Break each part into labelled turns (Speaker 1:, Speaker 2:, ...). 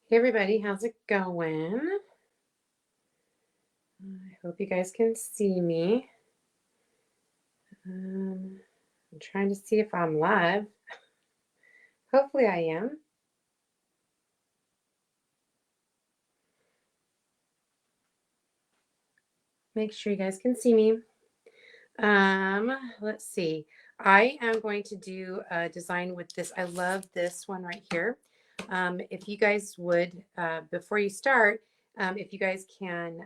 Speaker 1: Hey everybody, how's it going? I hope you guys can see me. I'm trying to see if I'm live. Hopefully I am. Make sure you guys can see me. Let's see. I am going to do a design with this. I love this one right here. If you guys would, before you start, if you guys can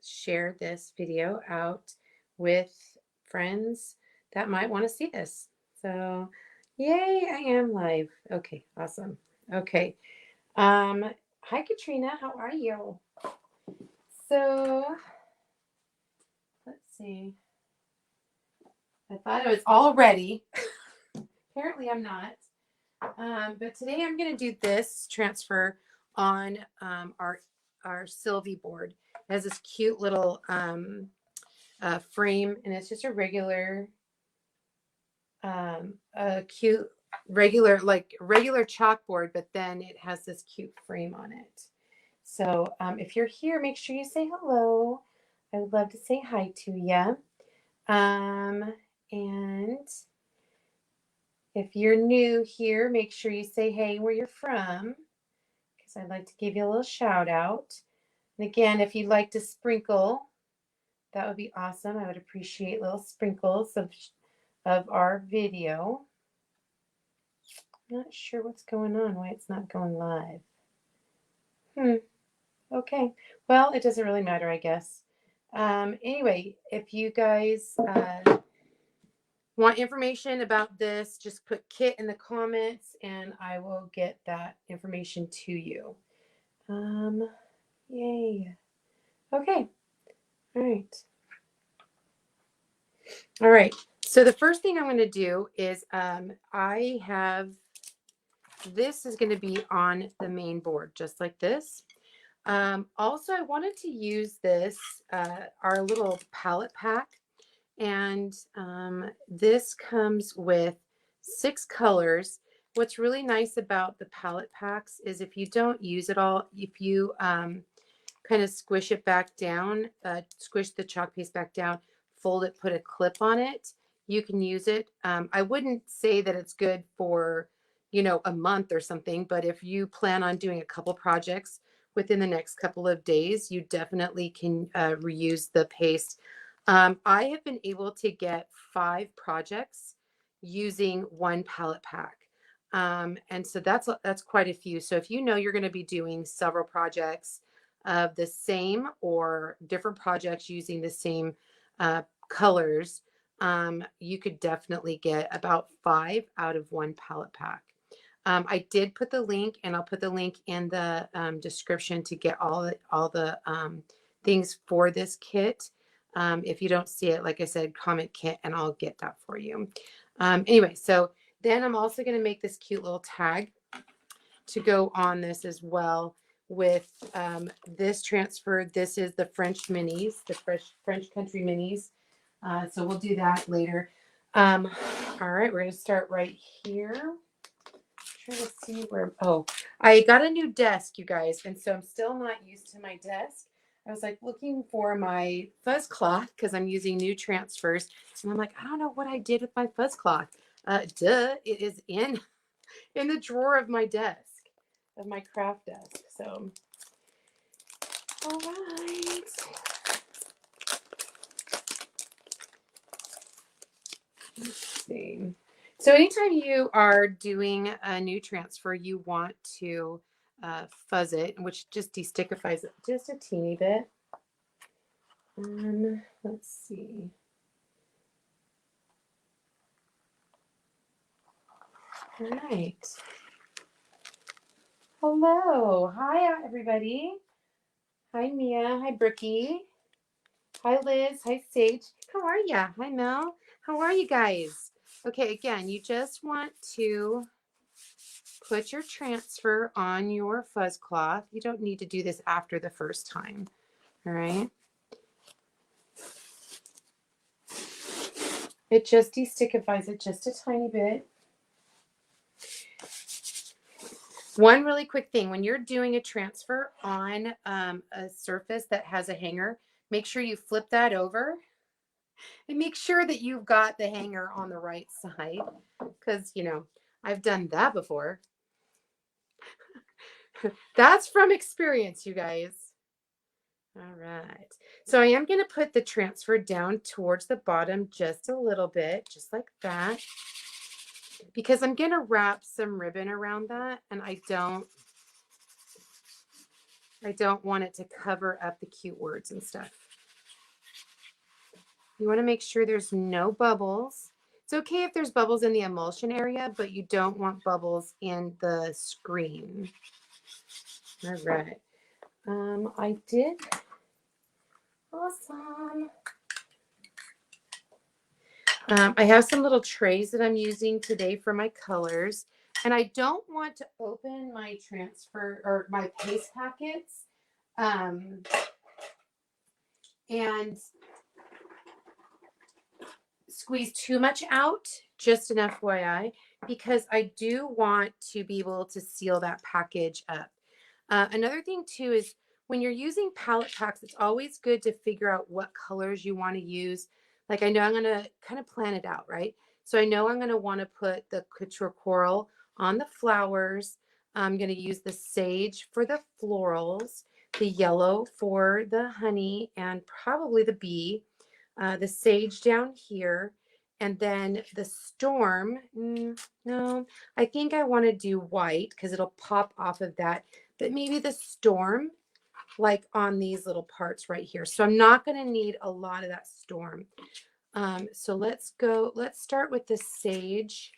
Speaker 1: share this video out with friends that might want to see this. So, yay, I am live. Okay, awesome. Okay. Hi Katrina, how are you? So, let's see. I thought I was all ready. Apparently I'm not. But today I'm going to do this transfer on our Sylvie board. It has this cute little frame, and it's just a regular, a cute regular chalkboard, but then it has this cute frame on it. So if you're here, make sure you say hello. I would love to say hi to you. And if you're new here, make sure you say hey where you're from, because I'd like to give you a little shout out. And again, if you'd like to sprinkle, that would be awesome. I would appreciate little sprinkles of our video. I'm not sure what's going on, why it's not going live. Okay. Well, it doesn't really matter, I guess. Anyway, if you guys want information about this, just put Kit in the comments and I will get that information to you. Yay. Okay. All right. All right. So the first thing I'm going to do is I have, this is going to be on the main board, just like this. Also, I wanted to use this, our little palette pack. And this comes with 6 colors. What's really nice about the palette packs is if you don't use it all, if you kind of squish it back down, squish the chalk paste back down, fold it, put a clip on it, you can use it. I wouldn't say that it's good for, a month or something, but if you plan on doing a couple projects within the next couple of days, you definitely can reuse the paste. I have been able to get 5 projects using one palette pack. And so that's quite a few. So if you know you're going to be doing several projects of the same or different projects using the same colors, you could definitely get about 5 out of one palette pack. I did put the link, and I'll put the link in the description to get all the things for this kit. If you don't see it, like I said, comment Kit and I'll get that for you. Anyway, so then I'm also going to make this cute little tag to go on this as well with this transfer. This is the French minis, the French country minis. So we'll do that later. All right, we're going to start right here. Trying to see where, I got a new desk, you guys, and so I'm still not used to my desk. I was like looking for my fuzz cloth because I'm using new transfers, and I'm like, I don't know what I did with my fuzz cloth. It is in the drawer of my desk, of my craft desk. So, all right. Let's see. So anytime you are doing a new transfer, you want to fuzz it, which just destickifies it just a teeny bit. Let's see. All right. Hello. Hi, everybody. Hi, Mia. Hi, Brookie. Hi, Liz. Hi, Sage. How are you? Hi, Mel. How are you guys? Okay, again, you just want to put your transfer on your fuzz cloth. You don't need to do this after the first time. All right. It just destickifies it just a tiny bit. One really quick thing, when you're doing a transfer on a surface that has a hanger, make sure you flip that over and make sure that you've got the hanger on the right side, because, you know, I've done that before. That's from experience, you guys. All right. So I am going to put the transfer down towards the bottom just a little bit, just like that, because I'm going to wrap some ribbon around that, and I don't want it to cover up the cute words and stuff. You want to make sure there's no bubbles. It's okay if there's bubbles in the emulsion area, but you don't want bubbles in the screen. All right. I did. Awesome. I have some little trays that I'm using today for my colors, and I don't want to open my transfer or my paste packets and squeeze too much out, just an FYI, because I do want to be able to seal that package up. Another thing too is when you're using palette packs, it's always good to figure out what colors you want to use. Like I know I'm going to kind of plan it out, right? So I know I'm going to want to put the Couture Coral on the flowers. I'm going to use the sage for the florals, the yellow for the honey, and probably the bee, the sage down here, and then the storm. No, I think I want to do white because it'll pop off of that, but maybe the storm like on these little parts right here. So I'm not going to need a lot of that storm. So let's start with the sage,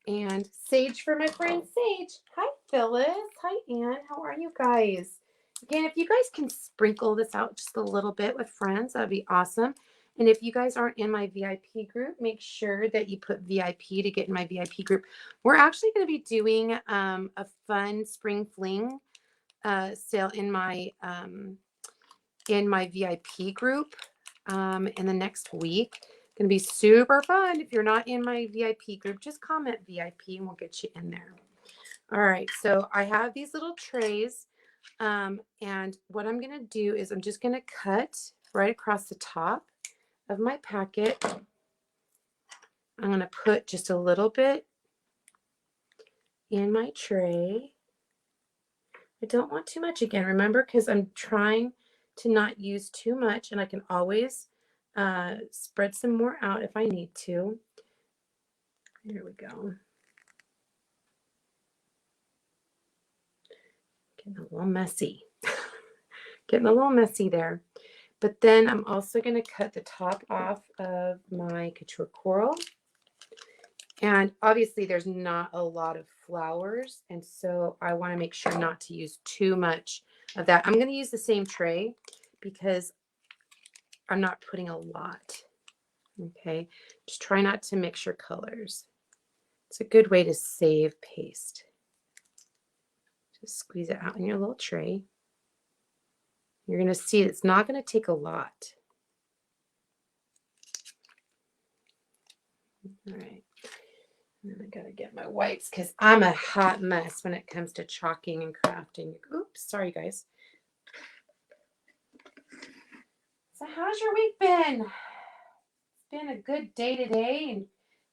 Speaker 1: and sage for my friend Sage. Hi, Phyllis. Hi, Anne. How are you guys? Again, if you guys can sprinkle this out just a little bit with friends, that'd be awesome. And if you guys aren't in my VIP group, make sure that you put VIP to get in my VIP group. We're actually going to be doing a fun spring fling sale in my VIP group in the next week. Going to be super fun. If you're not in my VIP group, just comment VIP and we'll get you in there. All right, so I have these little trays, and what I'm going to do is I'm just going to cut right across the top of my packet. I'm going to put just a little bit in my tray. I don't want too much again, remember, because I'm trying to not use too much, and I can always spread some more out if I need to. Here we go. Getting a little messy. Getting a little messy there. But then I'm also going to cut the top off of my Couture Coral. And obviously there's not a lot of flowers, and so I want to make sure not to use too much of that. I'm going to use the same tray because I'm not putting a lot. Okay, just try not to mix your colors. It's a good way to save paste. Just squeeze it out in your little tray. You're going to see it's not going to take a lot. All right. And then I got to get my wipes because I'm a hot mess when it comes to chalking and crafting. Oops, sorry guys. So how's your week been? It's been a good day today and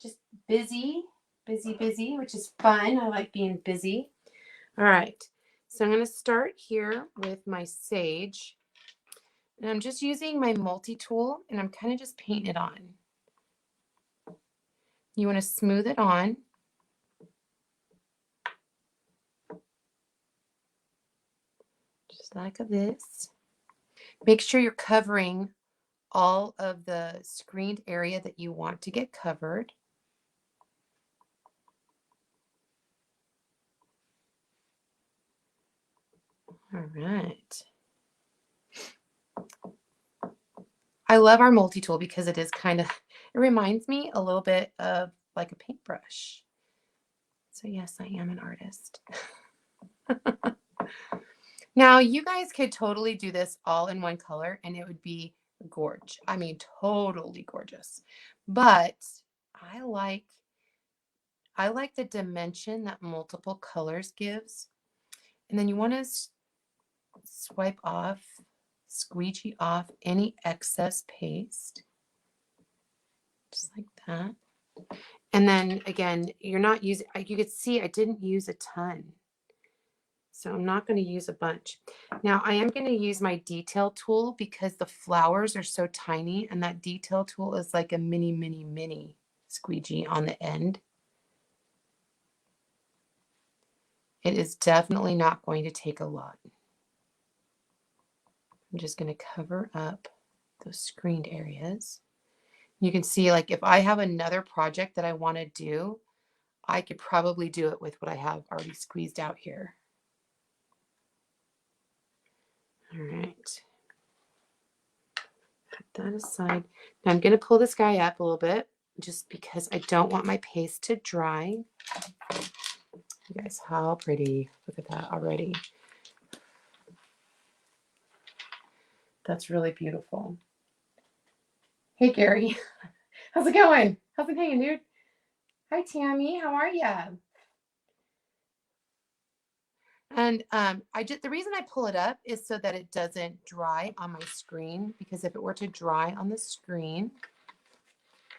Speaker 1: just busy, which is fun. I like being busy. All right, so I'm going to start here with my sage. And I'm just using my multi-tool, and I'm kind of just painting it on. You want to smooth it on. Just like this. Make sure you're covering all of the screened area that you want to get covered. All right. I love our multi-tool because it is kind of, it reminds me a little bit of like a paintbrush. So yes, I am an artist. Now you guys could totally do this all in one color and it would be gorgeous. I mean, totally gorgeous. But I like I like the dimension that multiple colors gives. And then you want to swipe off, squeegee off any excess paste, just like that. And then again, you're not using, you could see I didn't use a ton. So I'm not going to use a bunch. Now I am going to use my detail tool because the flowers are so tiny, and that detail tool is like a mini, mini, mini squeegee on the end. It is definitely not going to take a lot. I'm just going to cover up those screened areas. You can see, like, if I have another project that I want to do, I could probably do it with what I have already squeezed out here. All right. Put that aside. Now I'm going to pull this guy up a little bit just because I don't want my paste to dry. You guys, how pretty. Look at that already. That's really beautiful. Hey, Gary. How's it going? How's it hanging, dude? Hi, Tammy. How are you? And the reason I pull it up is so that it doesn't dry on my screen, because if it were to dry on the screen,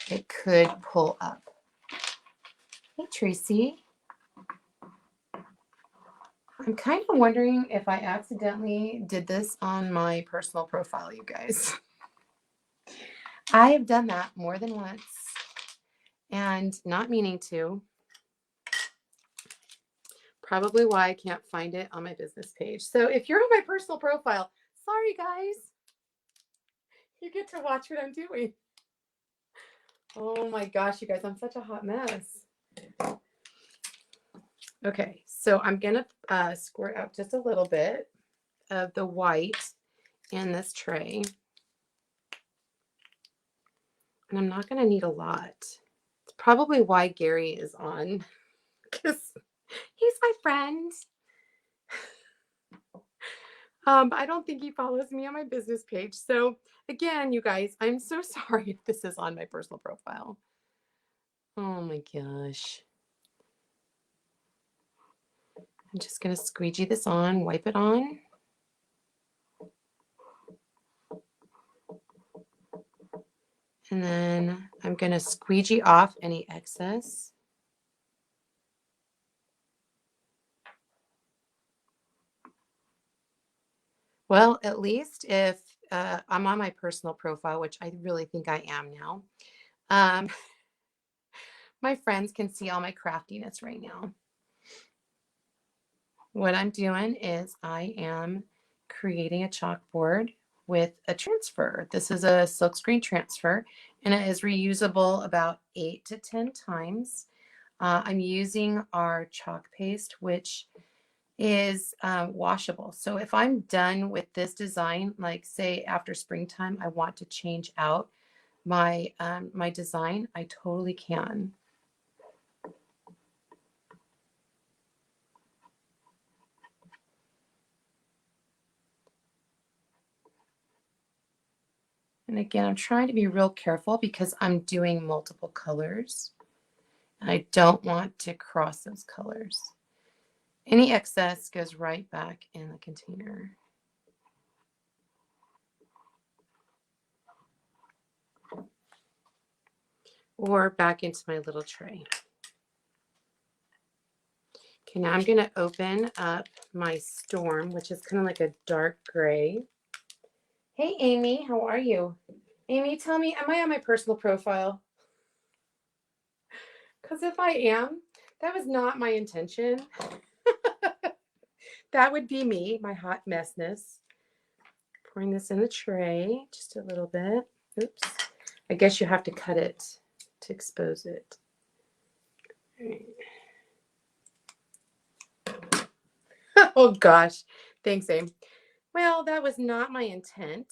Speaker 1: it could pull up. Hey, Tracy. I'm kind of wondering if I accidentally did this on my personal profile, you guys. I have done that more than once and not meaning to. Probably why I can't find it on my business page. So if you're on my personal profile, sorry guys. You get to watch what I'm doing. Oh my gosh, you guys, I'm such a hot mess. Okay, so I'm gonna squirt out just a little bit of the white in this tray. And I'm not gonna need a lot. It's probably why Gary is on, because he's my friend. I don't think he follows me on my business page. So again, you guys, I'm so sorry if this is on my personal profile. Oh my gosh. I'm just going to squeegee this on, wipe it on. And then I'm going to squeegee off any excess. Well, at least if I'm on my personal profile, which I really think I am now, my friends can see all my craftiness right now. What I'm doing is I am creating a chalkboard with a transfer. This is a silkscreen transfer, and it is reusable about 8 to 10 times. I'm using our chalk paste, which is washable. So if I'm done with this design, like say after springtime, I want to change out my my design, I totally can. And again, I'm trying to be real careful because I'm doing multiple colors. I don't want to cross those colors. Any excess goes right back in the container. Or back into my little tray. Okay, now I'm going to open up my Storm, which is kind of like a dark gray. Hey, Amy, how are you? Amy, tell me, am I on my personal profile? Because if I am, that was not my intention. That would be me, my hot messness. Pouring this in the tray just a little bit. Oops. I guess you have to cut it to expose it. Oh gosh. Thanks, Aim. Well, that was not my intent.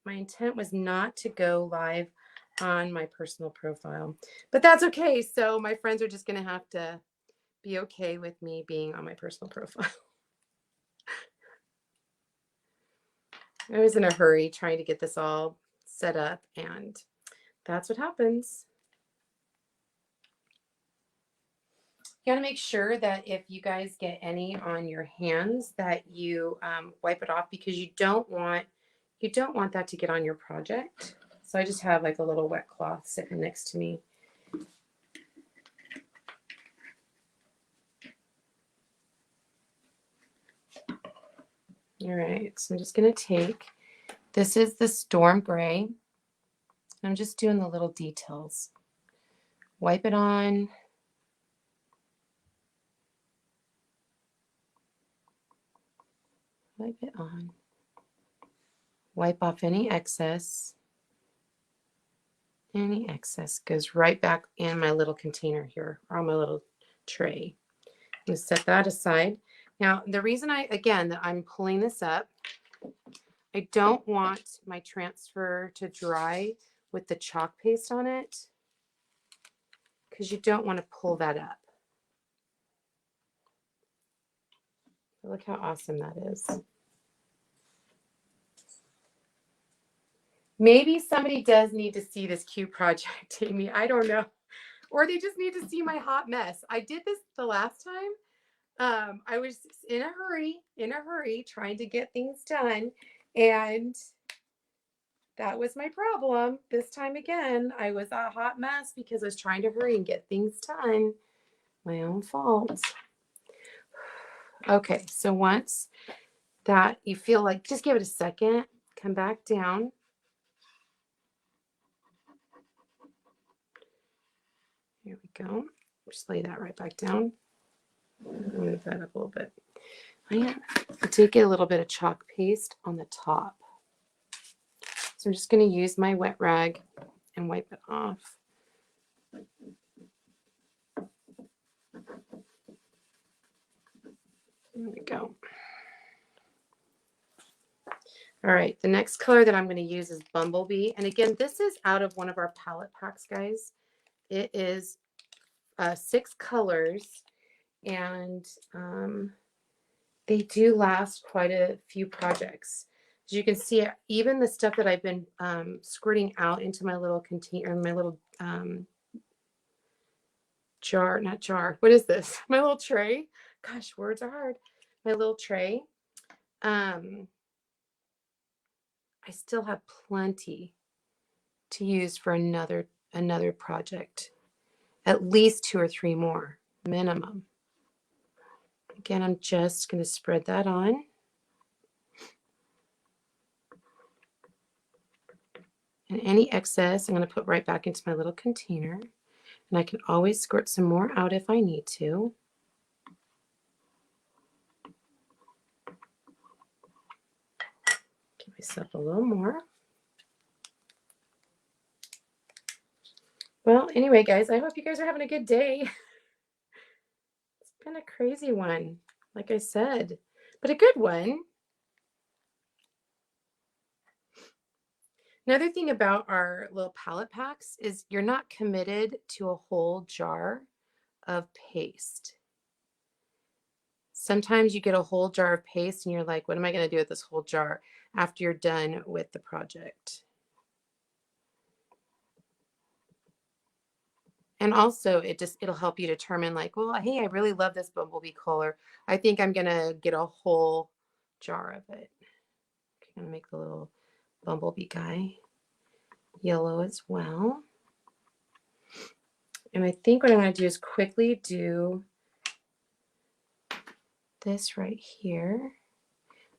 Speaker 1: My intent was not to go live on my personal profile, but that's okay. So my friends are just going to have to be okay with me being on my personal profile. I was in a hurry trying to get this all set up, and that's what happens. You gotta make sure that if you guys get any on your hands that you wipe it off, because you don't want that to get on your project. So I just have like a little wet cloth sitting next to me. All right, so I'm just gonna take, this is the Storm Gray. I'm just doing the little details. Wipe it on. Wipe it on. Wipe off any excess. Any excess goes right back in my little container here, or on my little tray. I'm going to set that aside. Now, the reason that I'm pulling this up, I don't want my transfer to dry with the chalk paste on it, because you don't want to pull that up. Look how awesome that is. Maybe somebody does need to see this cute project, Amy. I don't know. Or they just need to see my hot mess. I did this the last time. I was in a hurry, trying to get things done. And that was my problem. This time again, I was a hot mess because I was trying to hurry and get things done. My own fault. Okay, so once that you feel like, just give it a second, come back down. Here we go. Just lay that right back down. Move that up a little bit. I did get a little bit of chalk paste on the top. So I'm just going to use my wet rag and wipe it off. There we go. All right, the next color that I'm going to use is Bumblebee. And again, this is out of one of our palette packs, guys. It is 6 colors, and they do last quite a few projects. As you can see, even the stuff that I've been squirting out into my little container, my little jar, not jar, what is this? My little tray. Gosh, words are hard. My little tray. I still have plenty to use for another project. At least 2 or 3 more minimum. Again, I'm just going to spread that on. And any excess I'm going to put right back into my little container. And I can always squirt some more out if I need to. Give myself a little more. Well, anyway, guys, I hope you guys are having a good day. It's been a crazy one, like I said, but a good one. Another thing about our little palette packs is you're not committed to a whole jar of paste. Sometimes you get a whole jar of paste and you're like, what am I going to do with this whole jar after you're done with the project? And also it'll help you determine like, well, hey, I really love this Bumblebee color. I think I'm going to get a whole jar of it. I'm going to make the little Bumblebee guy yellow as well. And I think what I'm going to do is quickly do this right here.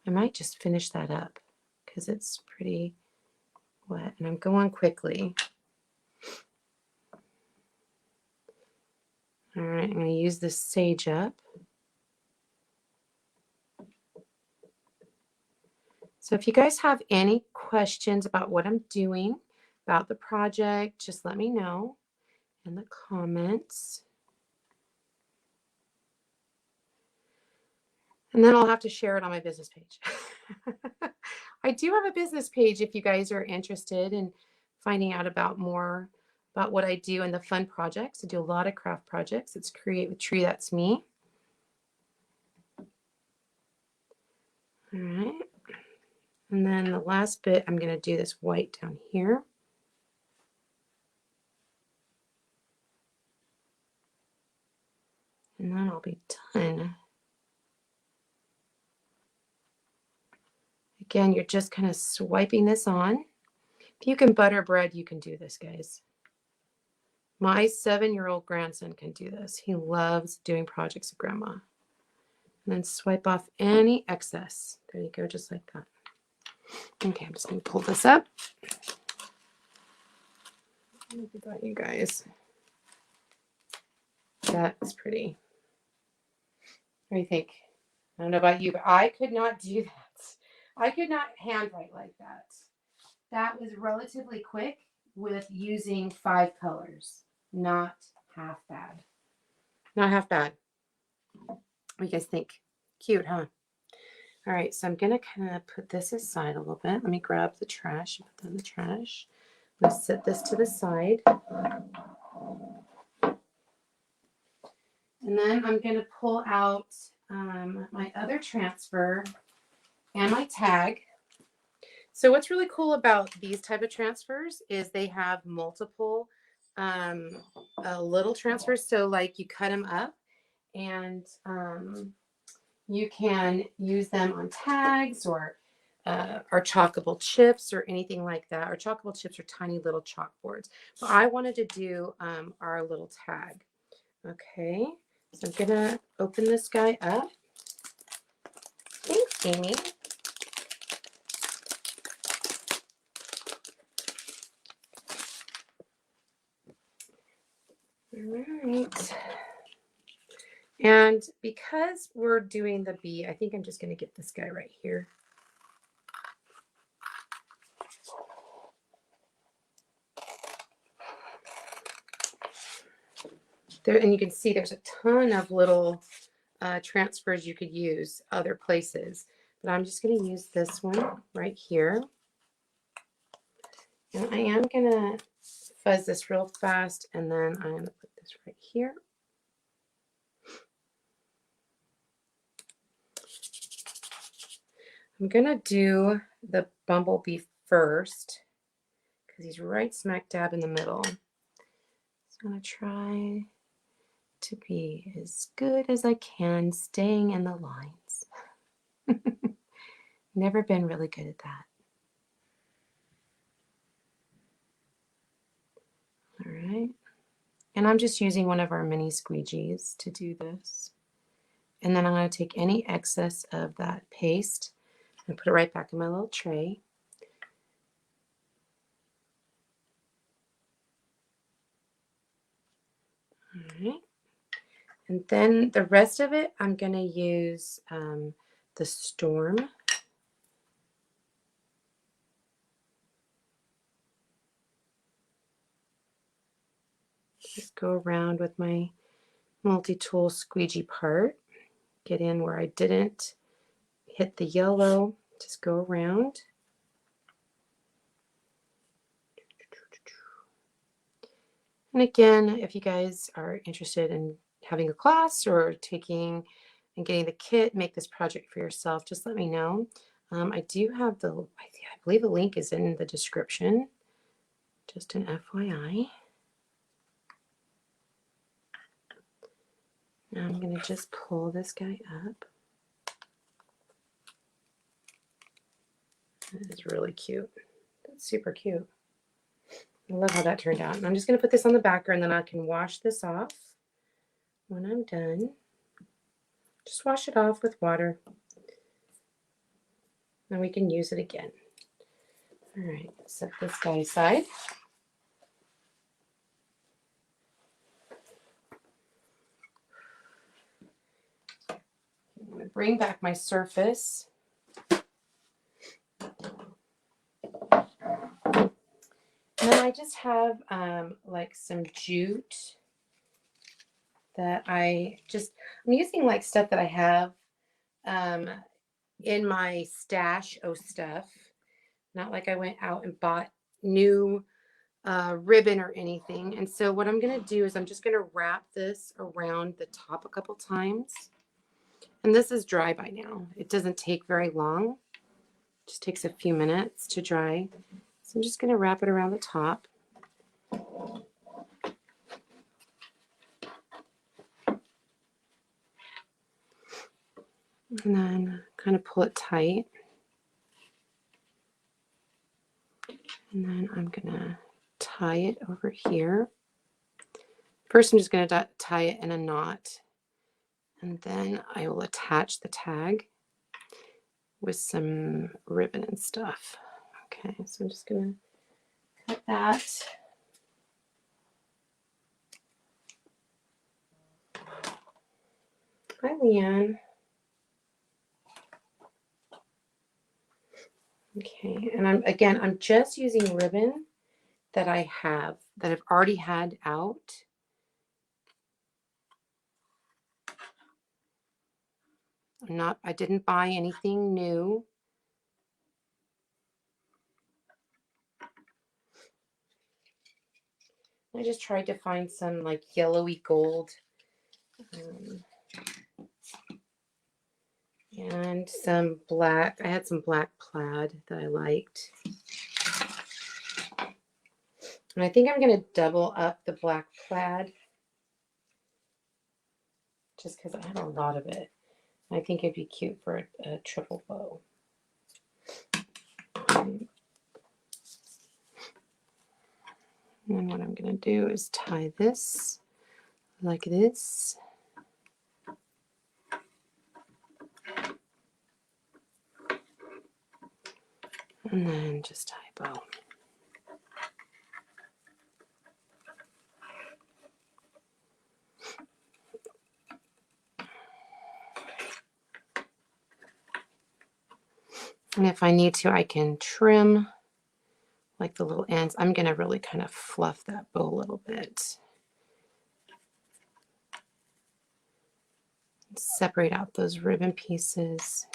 Speaker 1: I might just finish that up because it's pretty wet and I'm going quickly. All right, I'm going to use this Sage Up. So if you guys have any questions about what I'm doing, about the project, just let me know in the comments. And then I'll have to share it on my business page. I do have a business page if you guys are interested in finding out about more about what I do and the fun projects. I do a lot of craft projects. It's Create with Tree, that's me. All right. And then the last bit, I'm going to do this white down here. And then I'll be done. Again, you're just kind of swiping this on. If you can butter bread, you can do this, guys. My 7-year-old grandson can do this. He loves doing projects with grandma. And then swipe off any excess. There you go, just like that. Okay, I'm just going to pull this up. Look at that, you guys. That's pretty. What do you think? I don't know about you, but I could not do that. I could not handwrite like that. That was relatively quick with using 5 colors. Not half bad. Not half bad. What do you guys think? Cute, huh? All right, so I'm going to kind of put this aside a little bit. Let me grab the trash and put that in the trash. I'm going to set this to the side. And then I'm going to pull out my other transfer and my tag. So what's really cool about these type of transfers is they have multiple little transfers. So like you cut them up and you can use them on tags or chalkable chips or anything like that. Our chalkable chips are tiny little chalkboards. But I wanted to do our little tag. Okay, so I'm gonna open this guy up. Thanks, Amy. All right. And because we're doing the bee, I think I'm just going to get this guy right here. There, and you can see there's a ton of little transfers you could use other places. But I'm just going to use this one right here. And I am going to fuzz this real fast, and then I'm going to put this right here. I'm going to do the bumblebee first because he's right smack dab in the middle. So I'm going to try to be as good as I can, staying in the lines. Never been really good at that. All right. And I'm just using one of our mini squeegees to do this. And then I'm going to take any excess of that paste and put it right back in my little tray. All right. And then the rest of it, I'm going to use the Storm. Just go around with my multi-tool squeegee part. Get in where I didn't hit the yellow. Just go around. And again, if you guys are interested in having a class or taking and getting the kit, make this project for yourself, just let me know. I do have I believe the link is in the description. Just an FYI. Now I'm going to just pull this guy up. That is really cute. That's super cute. I love how that turned out. And I'm just going to put this on the backer, and then I can wash this off when I'm done. Just wash it off with water. And we can use it again. All right, set this guy aside. I'm going to bring back my surface. And then I just have like some jute that I'm using like stuff that I have in my stash of stuff. Not like I went out and bought new ribbon or anything. And so what I'm going to do is I'm just going to wrap this around the top a couple times. And this is dry by now. It doesn't take very long. It just takes a few minutes to dry. So I'm just going to wrap it around the top. And then kind of pull it tight. And then I'm gonna tie it over here. First, I'm just gonna tie it in a knot. And then I will attach the tag with some ribbon and stuff. Okay, so I'm just gonna cut that. Hi, Leanne. Okay, and I'm just using ribbon that I've already had out. I didn't buy anything new. I just tried to find some like yellowy gold and some black. I had some black plaid that I liked. And I think I'm going to double up the black plaid just because I had a lot of it. I think it'd be cute for a triple bow. And then what I'm going to do is tie this like this. And then just tie a bow. And if I need to, I can trim like the little ends. I'm going to really kind of fluff that bow a little bit. Separate out those ribbon pieces.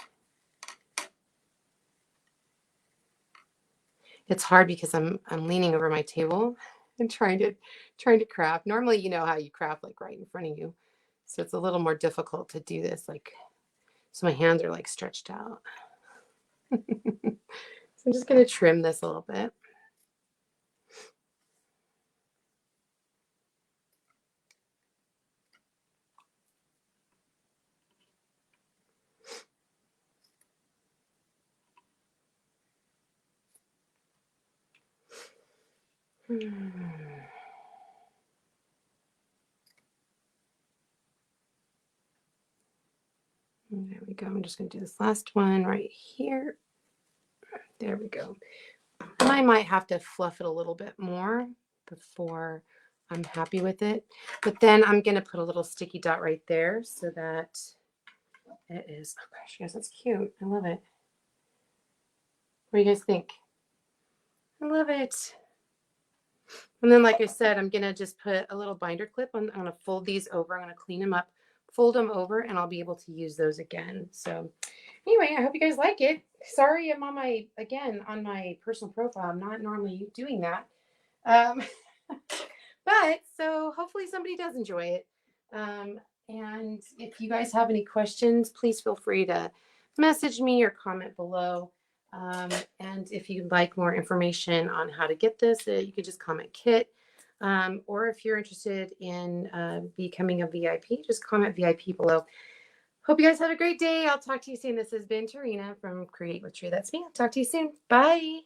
Speaker 1: It's hard because I'm leaning over my table and trying to craft. Normally, you know how you craft like right in front of you. So it's a little more difficult to do this so my hands are like stretched out. So I'm just going to trim this a little bit. There we go. I'm just going to do this last one right here. There we go. I might have to fluff it a little bit more before I'm happy with it. But then I'm going to put a little sticky dot right there so that it is. Oh gosh, guys, that's cute. I love it. What do you guys think? I love it. And then, like I said, I'm going to just put a little binder clip on. I'm going to fold these over. I'm going to clean them up, fold them over, and I'll be able to use those again. So anyway, I hope you guys like it. Sorry, I'm on my personal profile. I'm not normally doing that. But so hopefully somebody does enjoy it. And if you guys have any questions, please feel free to message me or comment below. And if you'd like more information on how to get this, you can just comment Kit. Or if you're interested in becoming a VIP, just comment VIP below. Hope you guys have a great day. I'll talk to you soon. This has been Tarina from Create with Tree. That's me. I'll talk to you soon. Bye.